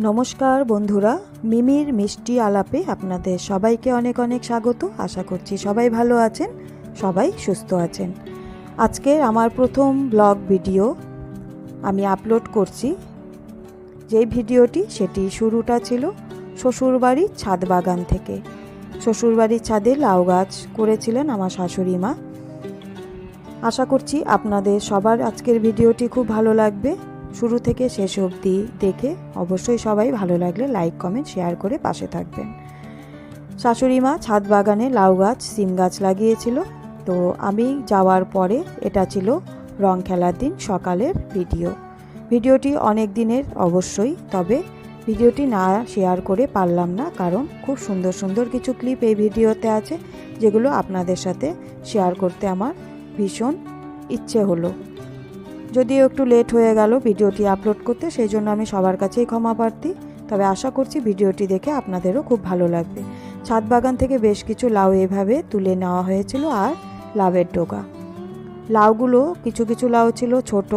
নমস্কার বন্ধুরা, মিমির মিষ্টি আলাপে আপনাদের সবাইকে অনেক অনেক স্বাগত। আশা করছি সবাই ভালো আছেন, সবাই সুস্থ আছেন। আজকের আমার প্রথম ব্লগ ভিডিও আমি আপলোড করছি। যেই ভিডিওটি সেটি শুরুটা ছিল শ্বশুরবাড়ির ছাদ বাগান থেকে। শ্বশুরবাড়ির ছাদে লাউ গাছ করেছিলেন আমার শাশুড়ি মা। আশা করছি আপনাদের সবার আজকের ভিডিওটি খুব ভালো লাগবে। শুরু থেকে শেষ অবধি দেখে অবশ্যই সবাই ভালো লাগলে লাইক কমেন্ট শেয়ার করে পাশে থাকবেন। শাশুড়ি মা ছাদ বাগানে লাউ গাছ সিম গাছ লাগিয়েছিল। তো আমি যাওয়ার পরে এটা ছিল রং খেলার দিন সকালের ভিডিওটি অনেক দিনের অবশ্যই, তবে ভিডিওটি না শেয়ার করে পারলাম না, কারণ খুব সুন্দর সুন্দর কিছু ক্লিপ এই ভিডিওতে আছে যেগুলো আপনাদের সাথে শেয়ার করতে আমার ভীষণ ইচ্ছে হলো। যদিও একটু লেট হয়ে গেল ভিডিওটি আপলোড করতে, সেই জন্য আমি সবার কাছেই ক্ষমা প্রার্থী। তবে আশা করছি ভিডিওটি দেখে আপনাদেরও খুব ভালো লাগবে। ছাদ বাগান থেকে বেশ কিছু লাউ এভাবে তুলে নেওয়া হয়েছিল, আর লাউয়ের ডগা। লাউগুলো কিছু কিছু লাউ ছিল ছোট,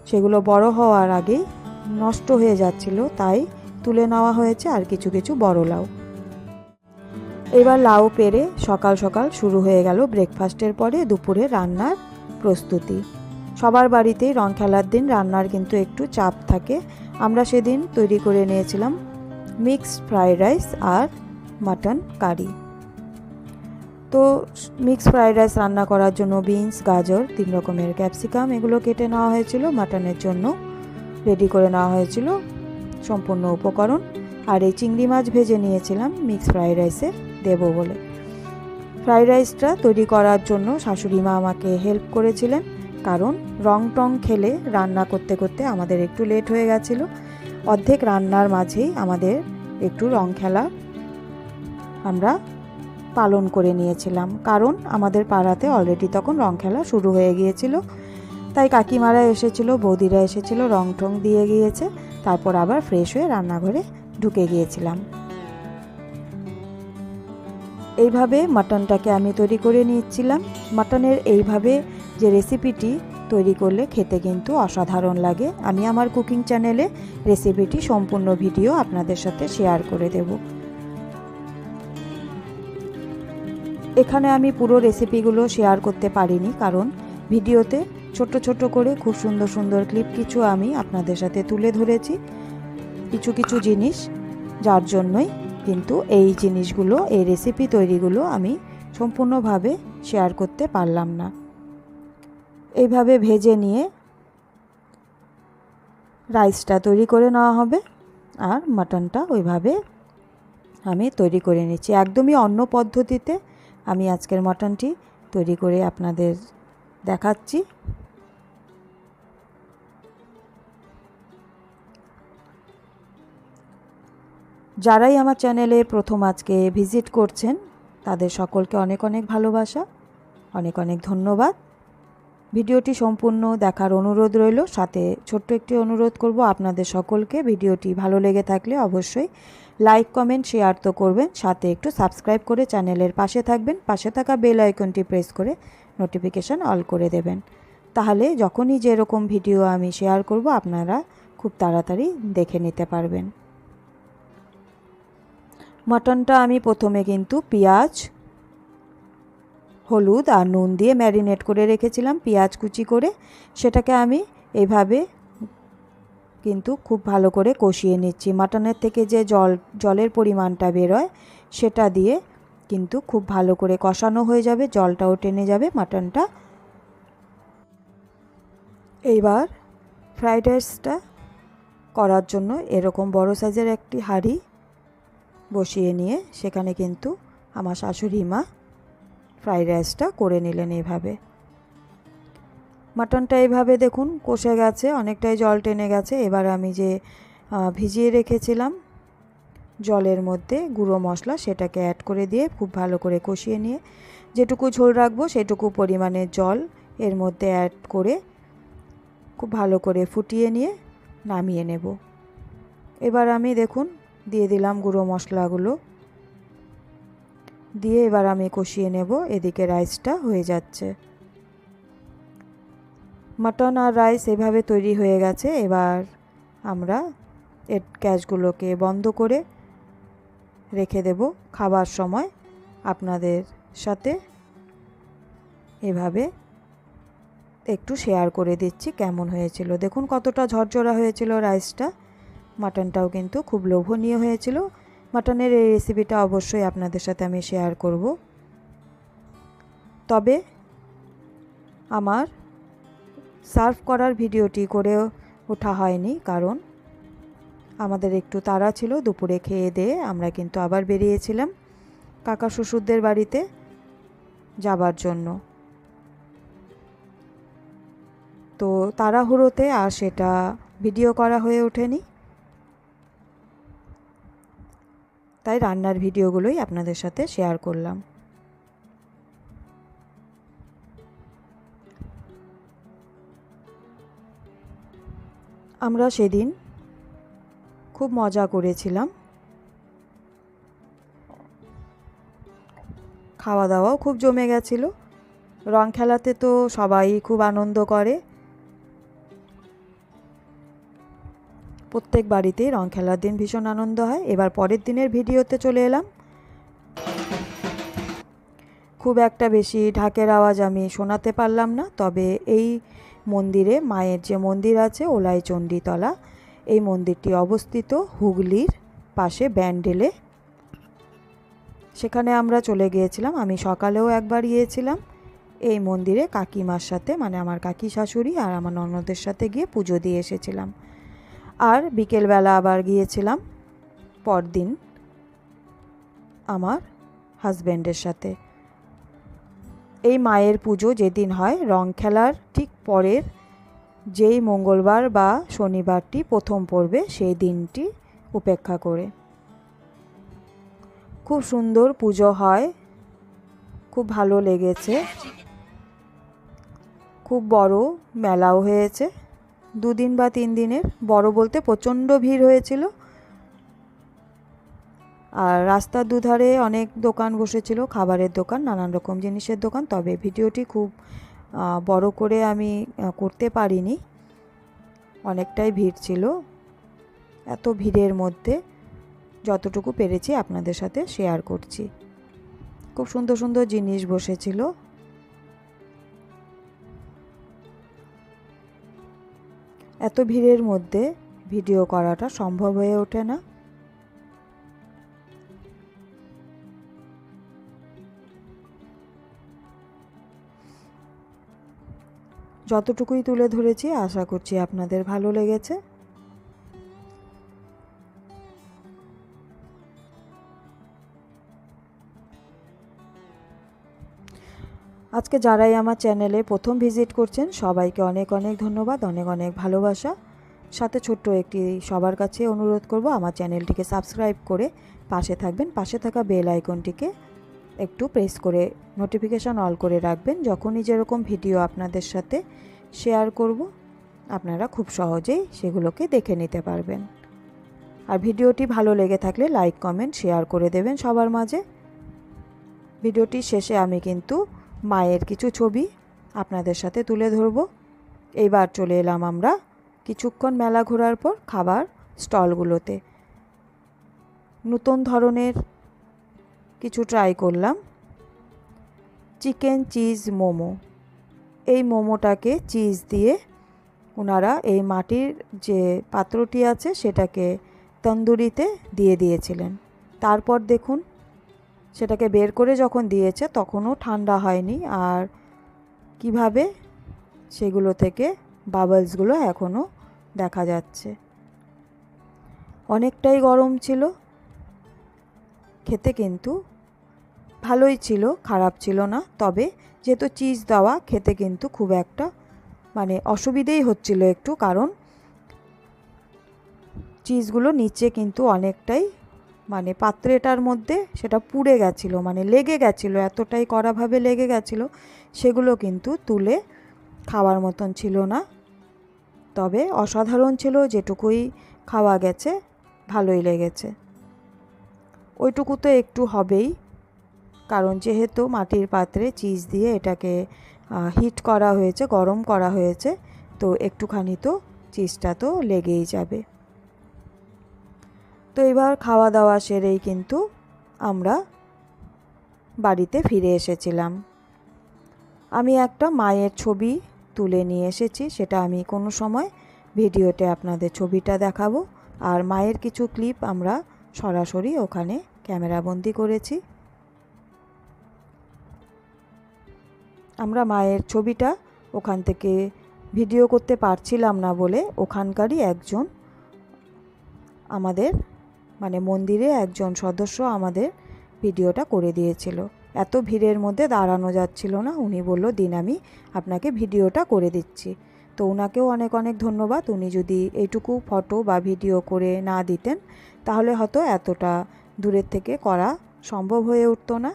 সেগুলো বড় হওয়ার আগেই নষ্ট হয়ে যাচ্ছিল, তাই তুলে নেওয়া হয়েছে। আর কিছু কিছু বড় লাউ। এবার লাউ পেরে সকাল সকাল শুরু হয়ে গেল ব্রেকফাস্টের পরে দুপুরে রান্নার প্রস্তুতি। সবার বাড়িতেই রং খেলার দিন রান্নার কিন্তু একটু চাপ থাকে। আমরা সেদিন তৈরি করে নিয়েছিলাম মিক্সড ফ্রাইড রাইস আর মাটন কারি। তো মিক্সড ফ্রাইড রাইস রান্না করার জন্য বিনস, গাজর, 3 রকমের ক্যাপসিকাম এগুলো কেটে নেওয়া হয়েছিল। মাটনের জন্য রেডি করে নেওয়া হয়েছিল সম্পূর্ণ উপকরণ। আর এই চিংড়ি মাছ ভেজে নিয়েছিলাম মিক্সড ফ্রাইড রাইসে দেবো বলে। ফ্রাইড রাইসটা তৈরি করার জন্য শাশুড়ি মা আমাকে হেল্প করেছিলেন, কারণ রং টং খেলে রান্না করতে করতে আমাদের একটু লেট হয়ে গেছিল। অর্ধেক রান্নার মাঝেই আমাদের একটু রং খেলা আমরা পালন করে নিয়েছিলাম, কারণ আমাদের পাড়াতে অলরেডি তখন রং খেলা শুরু হয়ে গিয়েছিল। তাই কাকিমারা এসেছিল, বৌদিরা এসেছিল, রং টং দিয়ে গিয়েছে। তারপর আবার ফ্রেশ হয়ে রান্নাঘরে ঢুকে গিয়েছিলাম। এইভাবে মাটনটাকে আমি তৈরি করে নিচ্ছিলাম। মাটনের এইভাবে যে রেসিপিটি তৈরি করলে খেতে কিন্তু অসাধারণ লাগে। আমি আমার কুকিং চ্যানেলে রেসিপিটি সম্পূর্ণ ভিডিও আপনাদের সাথে শেয়ার করে দেব। এখানে আমি পুরো রেসিপিগুলো শেয়ার করতে পারিনি, কারণ ভিডিওতে ছোট ছোট করে খুব সুন্দর সুন্দর ক্লিপ কিছু আমি আপনাদের সাথে তুলে ধরেছি, কিছু কিছু জিনিস, যার জন্যই কিন্তু এই জিনিসগুলো, এই রেসিপি তৈরিগুলো আমি সম্পূর্ণভাবে শেয়ার করতে পারলাম না। এইভাবে ভেজে নিয়ে রাইসটা তৈরি করে নেওয়া হবে, আর মাটনটা ওইভাবে আমি তৈরি করে নিচ্ছি। একদমই অন্য পদ্ধতিতে আমি আজকের মাটনটি তৈরি করে আপনাদের দেখাচ্ছি। যারাই আমার চ্যানেলে প্রথম আজকে ভিজিট করছেন তাদের সকলকে অনেক অনেক ভালোবাসা, অনেক অনেক ধন্যবাদ। ভিডিওটি সম্পূর্ণ দেখার অনুরোধ রইল। সাথে ছোট্ট একটি অনুরোধ করব আপনাদের সকলকে, ভিডিওটি ভালো লেগে থাকলে অবশ্যই লাইক কমেন্ট শেয়ার তো করবেন, সাথে একটু সাবস্ক্রাইব করে চ্যানেলের পাশে থাকবেন। পাশে থাকা বেল আইকনটি প্রেস করে নোটিফিকেশান অল করে দেবেন। তাহলে যখনই যেরকম ভিডিও আমি শেয়ার করব আপনারা খুব তাড়াতাড়ি দেখে নিতে পারবেন। মাটনটা আমি প্রথমে কিন্তু পেঁয়াজ, হলুদ আর নুন দিয়ে ম্যারিনেট করে রেখেছিলাম, পেঁয়াজ কুচি করে। সেটাকে আমি এইভাবে কিন্তু খুব ভালো করে কষিয়ে নিচ্ছি। মাটনের থেকে যে জলের পরিমাণটা বেরোয় সেটা দিয়ে কিন্তু খুব ভালো করে কষানো হয়ে যাবে, জলটাও টেনে যাবে মাটনটা। এইবার ফ্রাইড রাইসটা করার জন্য এরকম বড় সাইজের একটি হাঁড়ি বসিয়ে নিয়ে সেখানে কিন্তু আমার শাশুড়ি মা ফ্রাইড রাইসটা করে নিলেন। এইভাবে মাটনটা এইভাবে দেখুন কষে গেছে, অনেকটাই জল টেনে গেছে। এবার আমি যে ভিজিয়ে রেখেছিলাম জলের মধ্যে গুঁড়ো মশলা, সেটাকে অ্যাড করে দিয়ে খুব ভালো করে কষিয়ে নিয়ে যেটুকু ঝোল রাখবো সেটুকু পরিমাণে জল এর মধ্যে অ্যাড করে খুব ভালো করে ফুটিয়ে নিয়ে নামিয়ে নেব। এবার আমি দেখুন দিয়ে দিলাম গুঁড়ো মশলাগুলো, দিয়ে এবার আমি কষিয়ে নেব। এদিকে রাইসটা হয়ে যাচ্ছে। মাটন আর রাইস এভাবে তৈরি হয়ে গেছে। এবার আমরা এর গ্যাসগুলোকে বন্ধ করে রেখে দেব। খাবার সময় আপনাদের সাথে এভাবে একটু শেয়ার করে দিচ্ছি কেমন হয়েছিল। দেখুন কতটা ঝরঝরা হয়েছিল রাইসটা। মাটনটাও কিন্তু খুব লোভনীয় হয়েছিল। মাটনের এই রেসিপিটা অবশ্যই আপনাদের সাথে আমি শেয়ার করব। তবে আমার সার্ভ করার ভিডিওটি করে ওঠা হয়নি, কারণ আমাদের একটু তাড়া ছিল। দুপুরে খেয়ে দিয়ে আমরা কিন্তু আবার বেরিয়েছিলাম কাকা শ্বশুরদের বাড়িতে যাবার জন্য। তো তাড়াহুড়োতে আর সেটা ভিডিও করা হয়ে ওঠেনি, তাই রান্নার ভিডিওগুলোই আপনাদের সাথে শেয়ার করলাম। আমরা সেদিন খুব মজা করেছিলাম, খাওয়া দাওয়াও খুব জমে গেছিল। রং খেলাতে তো সবাই খুব আনন্দ করে, প্রত্যেক বাড়িতেই রং খেলার দিন ভীষণ আনন্দ হয়। এবার পরের দিনের ভিডিওতে চলে এলাম। খুব একটা বেশি ঢাকের আওয়াজ আমি শোনাতে পারলাম না, তবে এই মন্দিরে, মায়ের যে মন্দির আছে ওলাই চণ্ডীতলা, এই মন্দিরটি অবস্থিত হুগলির পাশে ব্যান্ডেলে। সেখানে আমরা চলে গিয়েছিলাম। আমি সকালেও একবার গিয়েছিলাম এই মন্দিরে কাকিমার সাথে, মানে আমার কাকি শাশুড়ি আর আমার ননদের সাথে গিয়ে পুজো দিয়ে এসেছিলাম। আর বিকেলবেলা আবার গিয়েছিলাম পরদিন আমার হাজব্যান্ডের সাথে। এই মায়ের পুজো যেদিন হয় রং খেলার ঠিক পরের যেই মঙ্গলবার বা শনিবারটি প্রথম পড়বে সেই দিনটি উপেক্ষা করে। খুব সুন্দর পুজো হয়, খুব ভালো লেগেছে। খুব বড় মেলাও হয়েছে, 2 দিন বা 3 দিনের। বড় বলতে প্রচণ্ড ভিড় হয়েছিল। আর রাস্তার দুধারে অনেক দোকান বসেছিল, খাবারের দোকান, নানান রকম জিনিসের দোকান। তবে ভিডিওটি খুব বড় করে আমি করতে পারিনি, অনেকটাই ভিড় ছিল। এত ভিড়ের মধ্যে যতটুকু পেরেছি আপনাদের সাথে শেয়ার করছি। খুব সুন্দর সুন্দর জিনিস বসেছিল। এত ভিড়ের মধ্যে ভিডিও করাটা সম্ভব হয়ে ওঠে না। যতটুকুই তুলে ধরেছি আশা করছি আপনাদের ভালো লেগেছে। আজকে যারাই আমার চ্যানেলে প্রথম ভিজিট করছেন সবাইকে অনেক অনেক ধন্যবাদ, অনেক অনেক ভালোবাসা। সাথে ছোট্ট একটি সবার কাছে অনুরোধ করব, আমার চ্যানেলটিকে সাবস্ক্রাইব করে পাশে থাকবেন। পাশে থাকা বেল আইকনটিকে একটু প্রেস করে নোটিফিকেশান অল করে রাখবেন। যখনই যেরকম ভিডিও আপনাদের সাথে শেয়ার করব আপনারা খুব সহজেই সেগুলোকে দেখে নিতে পারবেন। আর ভিডিওটি ভালো লেগে থাকলে লাইক, কমেন্ট, শেয়ার করে দেবেন সবার মাঝে। ভিডিওটির শেষে আমি কিন্তু মায়ের কিছু ছবি আপনাদের সাথে তুলে ধরব। এইবার চলে এলাম আমরা কিছুক্ষণ মেলা ঘোরার পর খাবার স্টলগুলোতে। নতুন ধরনের কিছু ট্রাই করলাম। Chicken cheese momo. এই মোমোটাকে চিজ দিয়ে ওনারা এই মাটির যে পাত্রটি আছে সেটাকে তন্দুরিতে দিয়ে দিয়েছিলেন। তারপর দেখুন সেটাকে বের করে যখন দিয়েছে তখনও ঠান্ডা হয়নি, আর কিভাবে সেগুলো থেকে বাবলসগুলো এখনও দেখা যাচ্ছে। অনেকটাই গরম ছিল, খেতে কিন্তু ভালোই ছিল, খারাপ ছিল না। তবে যেহেতু চিজ দেওয়া, খেতে কিন্তু খুব একটা মানে অসুবিধেই হচ্ছিল একটু, কারণ চিজগুলো নিচে কিন্তু অনেকটাই মানে পাত্রেটার মধ্যে সেটা পুড়ে গেছিলো, মানে লেগে গেছিলো, এতটাই কড়াভাবে লেগে গেছিলো। সেগুলো কিন্তু তুলে খাওয়ার মতন ছিল না। তবে অসাধারণ ছিল, যেটুকুই খাওয়া গেছে ভালোই লেগেছে। ওইটুকু তো একটু হবেই, কারণ যেহেতু মাটির পাত্রে চিজ দিয়ে এটাকে হিট করা হয়েছে, গরম করা হয়েছে, তো একটুখানি তো চিজটা তো লেগেই যাবে। তো এবার খাওয়া দাওয়া সেরেই কিন্তু আমরা বাড়িতে ফিরে এসেছিলাম। আমি একটা মায়ের ছবি তুলে নিয়ে এসেছি, সেটা আমি কোনো সময় ভিডিওতে আপনাদের ছবিটা দেখাবো। আর মায়ের কিছু ক্লিপ আমরা সরাসরি ওখানে ক্যামেরাবন্দি করেছি। আমরা মায়ের ছবিটা ওখান থেকে ভিডিও করতে পারছিলাম না বলে ওখানকারই একজন আমাদের মানে মন্দিরে একজন সদস্য আমাদের ভিডিওটা করে দিয়েছিল। এত ভিড়ের মধ্যে দাঁড়ানো যাচ্ছিল না, উনি বলল দিন আমি আপনাকে ভিডিওটা করে দিচ্ছি। তো ওনাকেও অনেক অনেক ধন্যবাদ। উনি যদি এইটুকু ফটো বা ভিডিও করে না দিতেন তাহলে হয়তো এতটা দূরের থেকে করা সম্ভব হয়ে উঠতো না।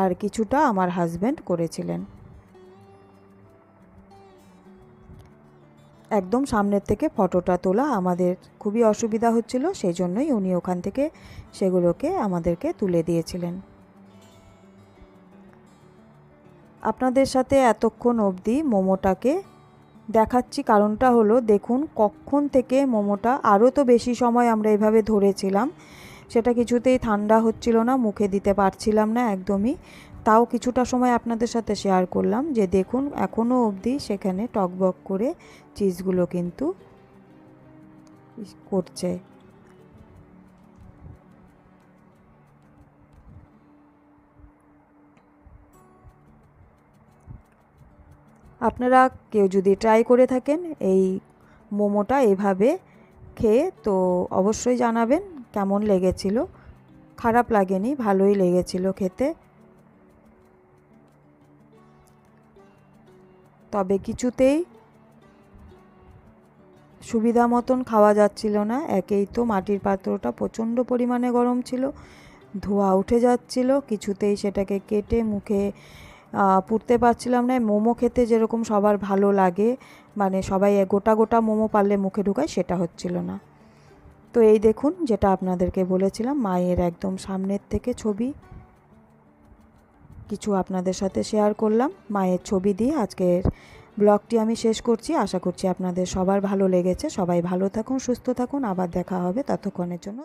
আর কিছুটা আমার হাজব্যান্ড করেছিলেন। একদম সামনের থেকে ফটোটা তোলা আমাদের খুবই অসুবিধা হচ্ছিল, সেই জন্যই উনি ওখান থেকে সেগুলোকে আমাদেরকে তুলে দিয়েছিলেন। আপনাদের সাথে এতক্ষণ অবধি মোমোটাকে দেখাচ্ছি, কারণটা হলো দেখুন কখন থেকে মোমোটা, আরও তো বেশি সময় আমরা এভাবে ধরেছিলাম, সেটা কিছুতেই ঠান্ডা হচ্ছিল না, মুখে দিতে পারছিলাম না একদমই। তাও কিছুটা সময় আপনাদের সাথে শেয়ার করলাম যে দেখুন এখনও অবধি সেখানে টকবক করে চিজগুলো কিন্তু করছে। আপনারা কেউ যদি ট্রাই করে থাকেন এই মোমোটা এভাবে খেয়ে, তো অবশ্যই জানাবেন কেমন লেগেছিল। খারাপ লাগেনি, ভালোই লেগেছিল খেতে। তবে কিছুতেই সুবিধা মতন খাওয়া যাচ্ছিল না। একেই তো মাটির পাত্রটা প্রচণ্ড পরিমাণে গরম ছিল, ধোঁয়া উঠে যাচ্ছিল, কিছুতেই সেটাকে কেটে মুখে পুড়তে পারছিলাম না। মোমো খেতে যেরকম সবার ভালো লাগে, মানে সবাই গোটা গোটা মোমো পারলে মুখে ঢুকায়, সেটা হচ্ছিল না। তো এই দেখুন যেটা আপনাদেরকে বলেছিলাম মায়ের একদম সামনের থেকে ছবি কিছু আপনাদের সাথে শেয়ার করলাম। মায়ের ছবি দিয়ে আজকের ব্লগটি আমি শেষ করছি। আশা করছি আপনাদের সবার ভালো লেগেছে। সবাই ভালো থাকুন, সুস্থ থাকুন, আবার দেখা হবে, ততক্ষণের জন্য।